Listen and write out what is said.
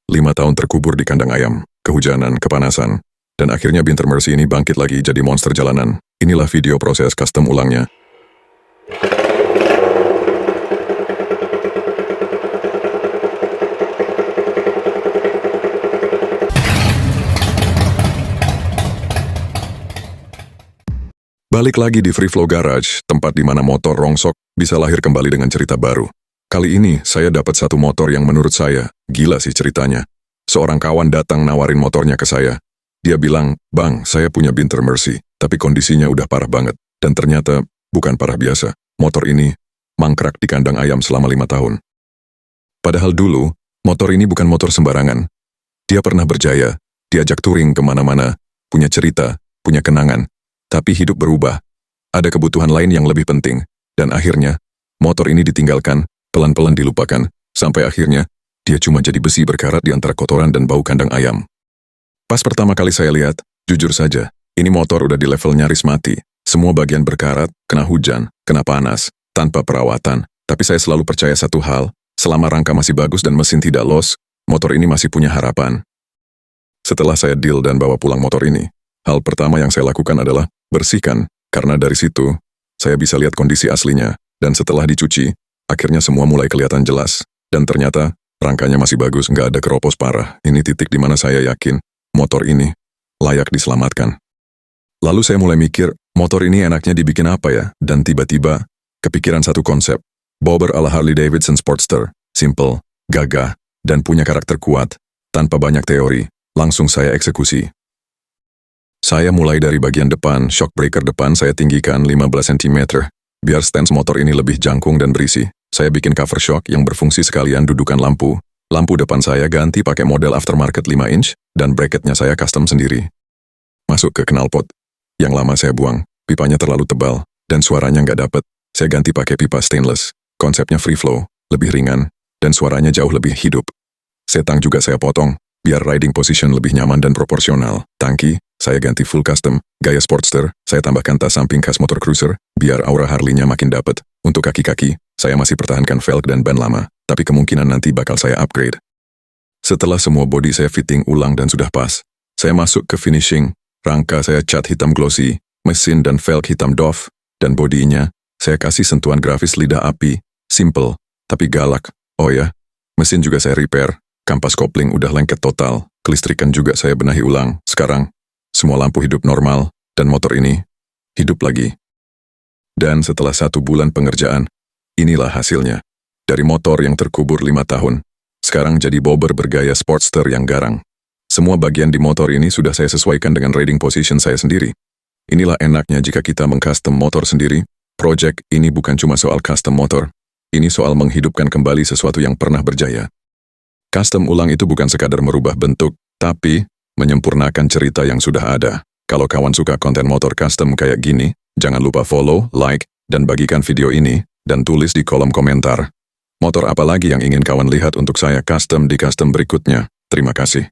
5 tahun terkubur di kandang ayam, kehujanan, kepanasan, dan akhirnya Binter Mercy ini bangkit lagi jadi monster jalanan. Inilah video proses custom ulangnya. Balik lagi di Free Flow Garage, tempat di mana motor rongsok bisa lahir kembali dengan cerita baru. Kali ini, saya dapat satu motor yang menurut saya, gila sih ceritanya. Seorang kawan datang nawarin motornya ke saya. Dia bilang, "Bang, saya punya Binter Mercy, tapi kondisinya udah parah banget." Dan ternyata, bukan parah biasa. Motor ini mangkrak di kandang ayam selama 5 tahun. Padahal dulu, motor ini bukan motor sembarangan. Dia pernah berjaya, diajak touring kemana-mana, punya cerita, punya kenangan. Tapi hidup berubah. Ada kebutuhan lain yang lebih penting. Dan akhirnya, motor ini ditinggalkan, pelan-pelan dilupakan, sampai akhirnya, dia cuma jadi besi berkarat di antara kotoran dan bau kandang ayam. Pas pertama kali saya lihat, jujur saja, ini motor udah di level nyaris mati. Semua bagian berkarat, kena hujan, kena panas, tanpa perawatan. Tapi saya selalu percaya satu hal, selama rangka masih bagus dan mesin tidak los, motor ini masih punya harapan. Setelah saya deal dan bawa pulang motor ini, hal pertama yang saya lakukan adalah bersihkan, karena dari situ, saya bisa lihat kondisi aslinya, dan setelah dicuci, akhirnya semua mulai kelihatan jelas, dan ternyata, rangkanya masih bagus, nggak ada keropos parah. Ini titik di mana saya yakin, motor ini layak diselamatkan. Lalu saya mulai mikir, motor ini enaknya dibikin apa ya? Dan tiba-tiba, kepikiran satu konsep, bobber ala Harley Davidson Sportster, simple, gagah, dan punya karakter kuat, tanpa banyak teori, langsung saya eksekusi. Saya mulai dari bagian depan, shock breaker depan saya tinggikan 15 cm. Biar stance motor ini lebih jangkung dan berisi, saya bikin cover shock yang berfungsi sekalian dudukan lampu. Lampu depan saya ganti pakai model aftermarket 5 inch, dan bracketnya saya custom sendiri. Masuk ke knalpot. Yang lama saya buang, pipanya terlalu tebal, dan suaranya nggak dapet. Saya ganti pakai pipa stainless. Konsepnya free flow, lebih ringan, dan suaranya jauh lebih hidup. Setang juga saya potong, biar riding position lebih nyaman dan proporsional. Tangki, saya ganti full custom, gaya Sportster, saya tambahkan tas samping khas motor cruiser, biar aura Harley-nya makin dapet. Untuk kaki-kaki, saya masih pertahankan velg dan ban lama, tapi kemungkinan nanti bakal saya upgrade. Setelah semua bodi saya fitting ulang dan sudah pas, saya masuk ke finishing, rangka saya cat hitam glossy, mesin dan velg hitam doff, dan bodinya, saya kasih sentuhan grafis lidah api, simple, tapi galak. Oh ya, mesin juga saya repair, kampas kopling udah lengket total, kelistrikan juga saya benahi ulang. Sekarang, semua lampu hidup normal, dan motor ini hidup lagi. Dan setelah 1 bulan pengerjaan, inilah hasilnya. Dari motor yang terkubur 5 tahun, sekarang jadi bobber bergaya Sportster yang garang. Semua bagian di motor ini sudah saya sesuaikan dengan riding position saya sendiri. Inilah enaknya jika kita mengcustom motor sendiri. Project ini bukan cuma soal custom motor, ini soal menghidupkan kembali sesuatu yang pernah berjaya. Custom ulang itu bukan sekadar merubah bentuk, tapi menyempurnakan cerita yang sudah ada. Kalau kawan suka konten motor custom kayak gini, jangan lupa follow, like, dan bagikan video ini, dan tulis di kolom komentar. Motor apa lagi yang ingin kawan lihat untuk saya custom di custom berikutnya? Terima kasih.